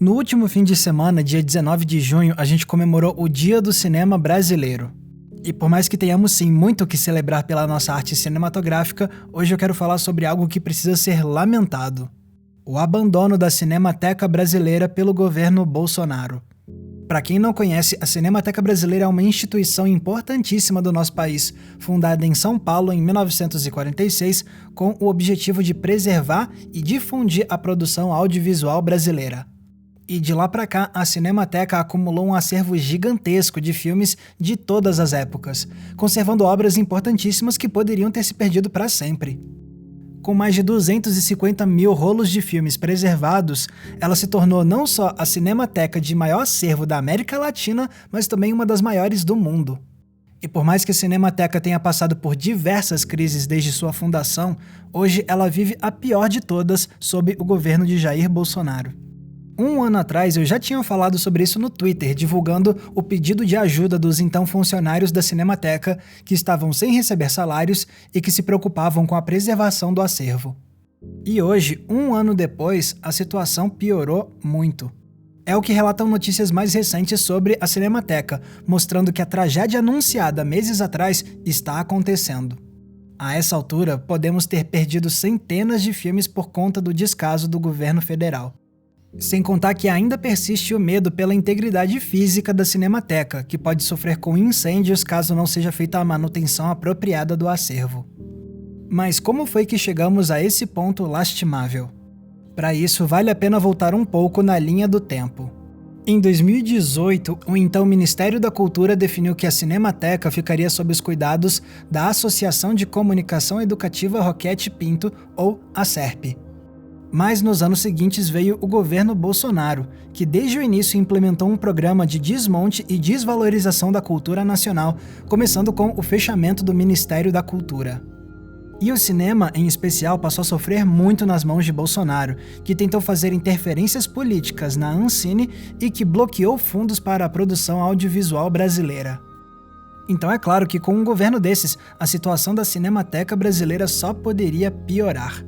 No último fim de semana, dia 19 de junho, a gente comemorou o Dia do Cinema Brasileiro. E por mais que tenhamos sim muito o que celebrar pela nossa arte cinematográfica, hoje eu quero falar sobre algo que precisa ser lamentado: o abandono da Cinemateca Brasileira pelo governo Bolsonaro. Para quem não conhece, a Cinemateca Brasileira é uma instituição importantíssima do nosso país, fundada em São Paulo em 1946, com o objetivo de preservar e difundir a produção audiovisual brasileira. E de lá para cá, a Cinemateca acumulou um acervo gigantesco de filmes de todas as épocas, conservando obras importantíssimas que poderiam ter se perdido para sempre. Com mais de 250 mil rolos de filmes preservados, ela se tornou não só a cinemateca de maior acervo da América Latina, mas também uma das maiores do mundo. E por mais que a Cinemateca tenha passado por diversas crises desde sua fundação, hoje ela vive a pior de todas sob o governo de Jair Bolsonaro. Um ano atrás eu já tinha falado sobre isso no Twitter, divulgando o pedido de ajuda dos então funcionários da Cinemateca, que estavam sem receber salários e que se preocupavam com a preservação do acervo. E hoje, um ano depois, a situação piorou muito. É o que relatam notícias mais recentes sobre a Cinemateca, mostrando que a tragédia anunciada meses atrás está acontecendo. A essa altura, podemos ter perdido centenas de filmes por conta do descaso do governo federal. Sem contar que ainda persiste o medo pela integridade física da Cinemateca, que pode sofrer com incêndios caso não seja feita a manutenção apropriada do acervo. Mas como foi que chegamos a esse ponto lastimável? Para isso, vale a pena voltar um pouco na linha do tempo. Em 2018, o então Ministério da Cultura definiu que a Cinemateca ficaria sob os cuidados da Associação de Comunicação Educativa Roquete Pinto, ou ACERP. Mas nos anos seguintes veio o governo Bolsonaro, que desde o início implementou um programa de desmonte e desvalorização da cultura nacional, começando com o fechamento do Ministério da Cultura. E o cinema, em especial, passou a sofrer muito nas mãos de Bolsonaro, que tentou fazer interferências políticas na Ancine e que bloqueou fundos para a produção audiovisual brasileira. Então é claro que com um governo desses, a situação da Cinemateca Brasileira só poderia piorar.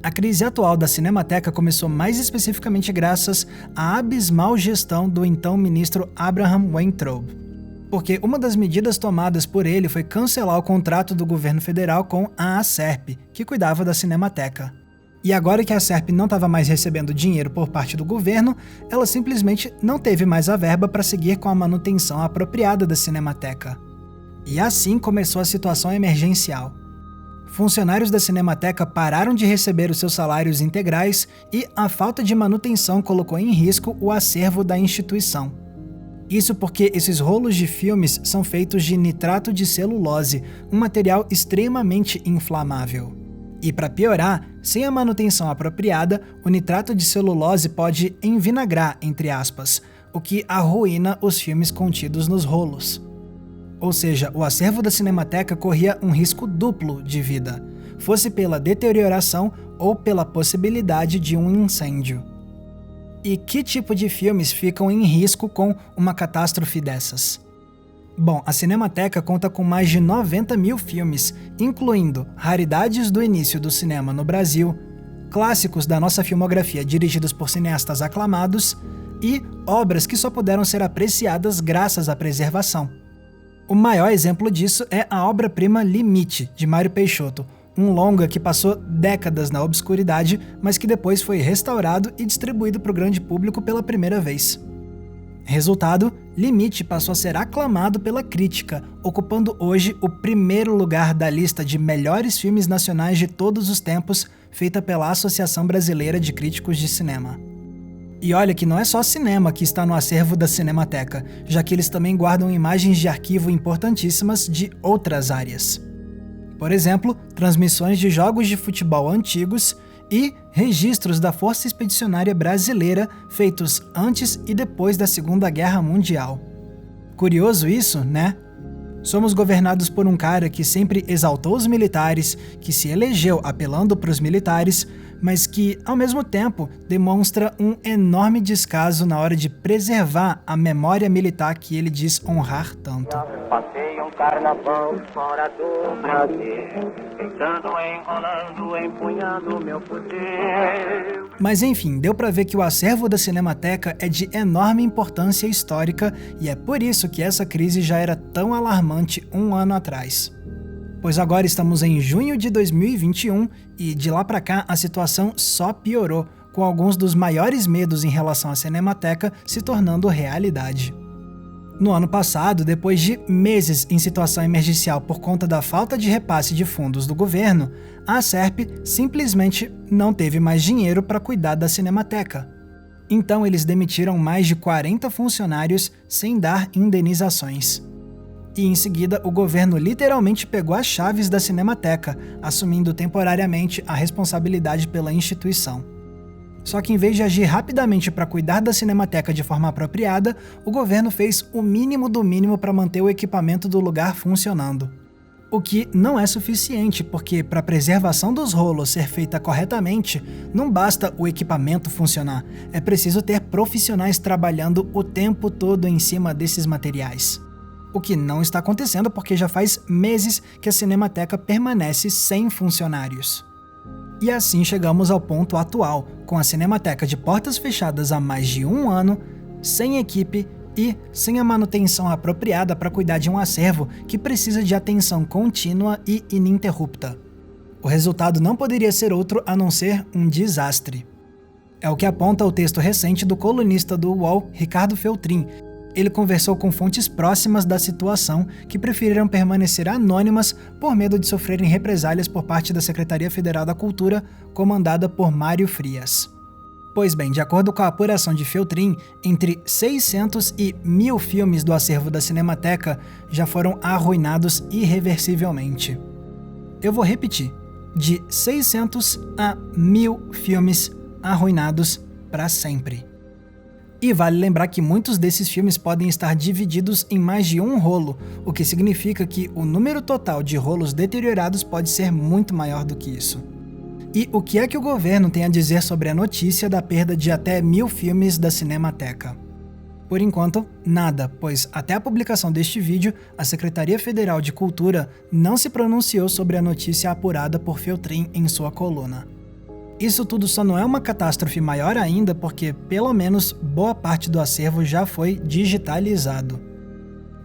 A crise atual da Cinemateca começou mais especificamente graças à abismal gestão do então ministro Abraham Weintraub, porque uma das medidas tomadas por ele foi cancelar o contrato do governo federal com a ACERP, que cuidava da Cinemateca. E agora que a ACERP não estava mais recebendo dinheiro por parte do governo, ela simplesmente não teve mais a verba para seguir com a manutenção apropriada da Cinemateca. E assim começou a situação emergencial. Funcionários da Cinemateca pararam de receber os seus salários integrais e a falta de manutenção colocou em risco o acervo da instituição. Isso porque esses rolos de filmes são feitos de nitrato de celulose, um material extremamente inflamável. E para piorar, sem a manutenção apropriada, o nitrato de celulose pode envinagrar, entre aspas, o que arruína os filmes contidos nos rolos. Ou seja, o acervo da Cinemateca corria um risco duplo de vida, fosse pela deterioração ou pela possibilidade de um incêndio. E que tipo de filmes ficam em risco com uma catástrofe dessas? Bom, a Cinemateca conta com mais de 90 mil filmes, incluindo raridades do início do cinema no Brasil, clássicos da nossa filmografia dirigidos por cineastas aclamados e obras que só puderam ser apreciadas graças à preservação. O maior exemplo disso é a obra-prima Limite, de Mário Peixoto, um longa que passou décadas na obscuridade, mas que depois foi restaurado e distribuído para o grande público pela primeira vez. Resultado, Limite passou a ser aclamado pela crítica, ocupando hoje o primeiro lugar da lista de melhores filmes nacionais de todos os tempos, feita pela Associação Brasileira de Críticos de Cinema. E olha que não é só cinema que está no acervo da Cinemateca, já que eles também guardam imagens de arquivo importantíssimas de outras áreas. Por exemplo, transmissões de jogos de futebol antigos e registros da Força Expedicionária Brasileira feitos antes e depois da Segunda Guerra Mundial. Curioso isso, né? Somos governados por um cara que sempre exaltou os militares, que se elegeu apelando para os militares, mas que, ao mesmo tempo, demonstra um enorme descaso na hora de preservar a memória militar que ele diz honrar tanto. Passeiam carnaval fora do Brasil, tentando, enrolando, empunhando meu fuzil. Mas enfim, deu pra ver que o acervo da Cinemateca é de enorme importância histórica e é por isso que essa crise já era tão alarmante um ano atrás. Pois agora estamos em junho de 2021 e de lá pra cá a situação só piorou, com alguns dos maiores medos em relação à Cinemateca se tornando realidade. No ano passado, depois de meses em situação emergencial por conta da falta de repasse de fundos do governo, a Acerp simplesmente não teve mais dinheiro para cuidar da Cinemateca. Então eles demitiram mais de 40 funcionários sem dar indenizações. E em seguida, o governo literalmente pegou as chaves da Cinemateca, assumindo temporariamente a responsabilidade pela instituição. Só que em vez de agir rapidamente para cuidar da Cinemateca de forma apropriada, o governo fez o mínimo do mínimo para manter o equipamento do lugar funcionando. O que não é suficiente, porque para a preservação dos rolos ser feita corretamente, não basta o equipamento funcionar, é preciso ter profissionais trabalhando o tempo todo em cima desses materiais. O que não está acontecendo porque já faz meses que a Cinemateca permanece sem funcionários. E assim chegamos ao ponto atual, com a Cinemateca de portas fechadas há mais de um ano, sem equipe e sem a manutenção apropriada para cuidar de um acervo que precisa de atenção contínua e ininterrupta. O resultado não poderia ser outro a não ser um desastre. É o que aponta o texto recente do colunista do UOL, Ricardo Feltrin. Ele conversou com fontes próximas da situação que preferiram permanecer anônimas por medo de sofrerem represálias por parte da Secretaria Federal da Cultura, comandada por Mário Frias. Pois bem, de acordo com a apuração de Feltrin, entre 600 e 1.000 filmes do acervo da Cinemateca já foram arruinados irreversivelmente. Eu vou repetir, de 600 a 1.000 filmes arruinados para sempre. E vale lembrar que muitos desses filmes podem estar divididos em mais de um rolo, o que significa que o número total de rolos deteriorados pode ser muito maior do que isso. E o que é que o governo tem a dizer sobre a notícia da perda de até 1.000 filmes da Cinemateca? Por enquanto, nada, pois até a publicação deste vídeo, a Secretaria Federal de Cultura não se pronunciou sobre a notícia apurada por Feltrin em sua coluna. Isso tudo só não é uma catástrofe maior ainda porque, pelo menos, boa parte do acervo já foi digitalizado.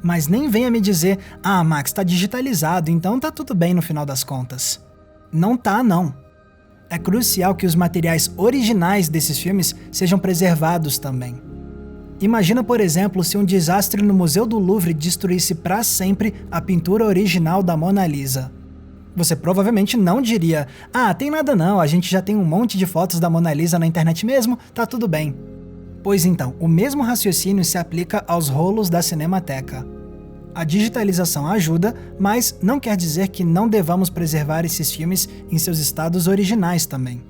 Mas nem venha me dizer, Max, tá digitalizado, então tá tudo bem no final das contas. Não tá, não. É crucial que os materiais originais desses filmes sejam preservados também. Imagina, por exemplo, se um desastre no Museu do Louvre destruísse para sempre a pintura original da Mona Lisa. Você provavelmente não diria, tem nada não, a gente já tem um monte de fotos da Mona Lisa na internet mesmo, tá tudo bem. Pois então, o mesmo raciocínio se aplica aos rolos da Cinemateca. A digitalização ajuda, mas não quer dizer que não devamos preservar esses filmes em seus estados originais também.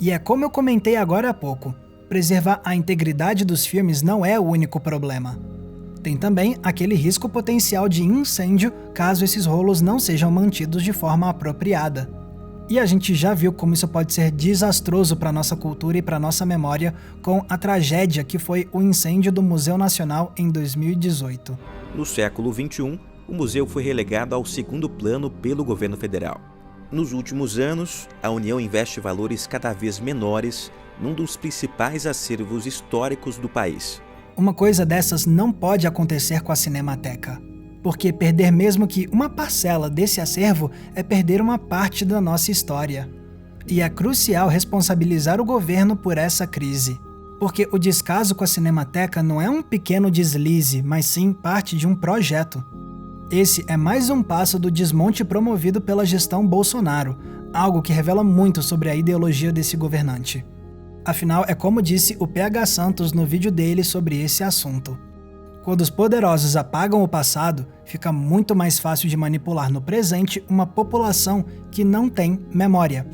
E é como eu comentei agora há pouco, preservar a integridade dos filmes não é o único problema. Tem também aquele risco potencial de incêndio caso esses rolos não sejam mantidos de forma apropriada. E a gente já viu como isso pode ser desastroso para nossa cultura e para nossa memória com a tragédia que foi o incêndio do Museu Nacional em 2018. No século XXI, o museu foi relegado ao segundo plano pelo governo federal. Nos últimos anos, a União investe valores cada vez menores num dos principais acervos históricos do país. Uma coisa dessas não pode acontecer com a Cinemateca, porque perder mesmo que uma parcela desse acervo é perder uma parte da nossa história. E é crucial responsabilizar o governo por essa crise, porque o descaso com a Cinemateca não é um pequeno deslize, mas sim parte de um projeto. Esse é mais um passo do desmonte promovido pela gestão Bolsonaro, algo que revela muito sobre a ideologia desse governante. Afinal, é como disse o PH Santos no vídeo dele sobre esse assunto. Quando os poderosos apagam o passado, fica muito mais fácil de manipular no presente uma população que não tem memória.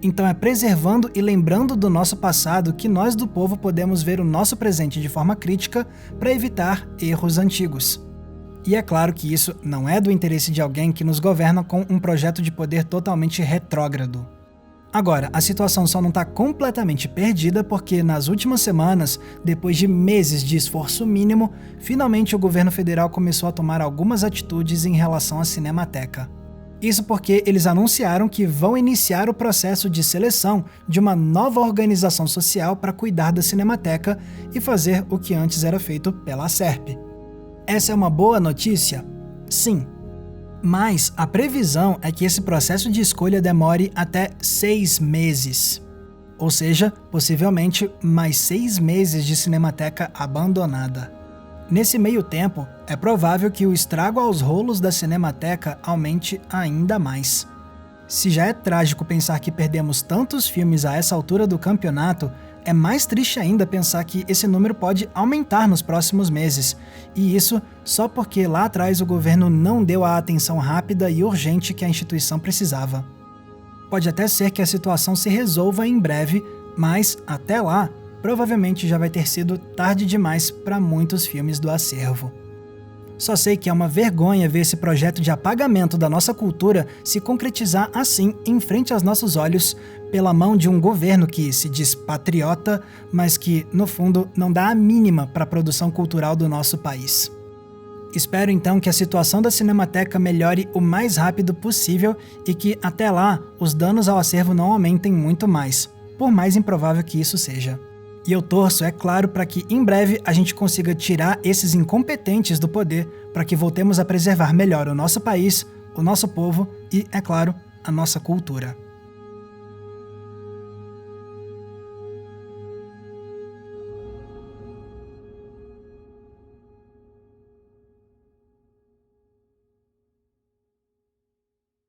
Então é preservando e lembrando do nosso passado que nós do povo podemos ver o nosso presente de forma crítica para evitar erros antigos. E é claro que isso não é do interesse de alguém que nos governa com um projeto de poder totalmente retrógrado. Agora, a situação só não está completamente perdida porque nas últimas semanas, depois de meses de esforço mínimo, finalmente o governo federal começou a tomar algumas atitudes em relação à Cinemateca. Isso porque eles anunciaram que vão iniciar o processo de seleção de uma nova organização social para cuidar da Cinemateca e fazer o que antes era feito pela Acerp. Essa é uma boa notícia? Sim. Mas a previsão é que esse processo de escolha demore até 6 meses. Ou seja, possivelmente mais 6 meses de Cinemateca abandonada. Nesse meio tempo, é provável que o estrago aos rolos da Cinemateca aumente ainda mais. Se já é trágico pensar que perdemos tantos filmes a essa altura do campeonato, é mais triste ainda pensar que esse número pode aumentar nos próximos meses, e isso só porque lá atrás o governo não deu a atenção rápida e urgente que a instituição precisava. Pode até ser que a situação se resolva em breve, mas até lá, provavelmente já vai ter sido tarde demais para muitos filmes do acervo. Só sei que é uma vergonha ver esse projeto de apagamento da nossa cultura se concretizar assim em frente aos nossos olhos pela mão de um governo que se diz patriota, mas que, no fundo, não dá a mínima para a produção cultural do nosso país. Espero então que a situação da Cinemateca melhore o mais rápido possível e que, até lá, os danos ao acervo não aumentem muito mais, por mais improvável que isso seja. E eu torço, é claro, para que em breve a gente consiga tirar esses incompetentes do poder para que voltemos a preservar melhor o nosso país, o nosso povo e, é claro, a nossa cultura.